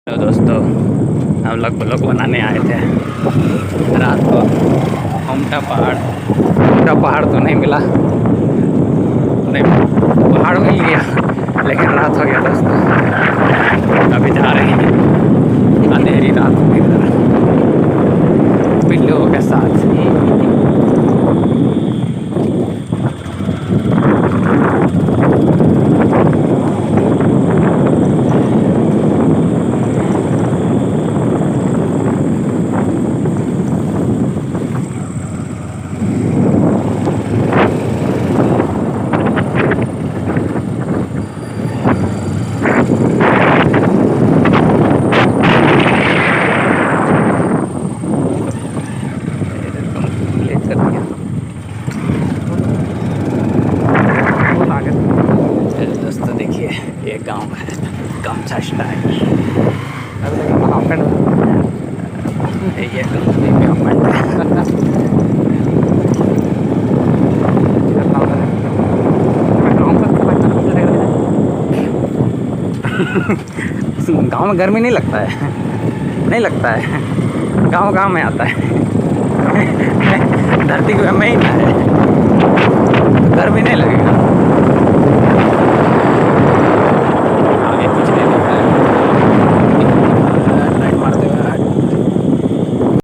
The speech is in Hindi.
तो दोस्तों, हम लोग ब्लॉग बनाने आए थे रात को। घूमटा पहाड़ तो नहीं मिला, नहीं पहाड़ मिल गया लेकिन रात हो गया दोस्तों। अभी जा रहे हैं अंधेरी रात की तरह पिल्लुओं के साथ। दोस्तों देखिए, ये गांव है गमछा स्टाइल। ये गांव में गर्मी नहीं लगता है, नहीं लगता है। गांव में आता है धरती में ही ना है, गर्मी नहीं लगेगा।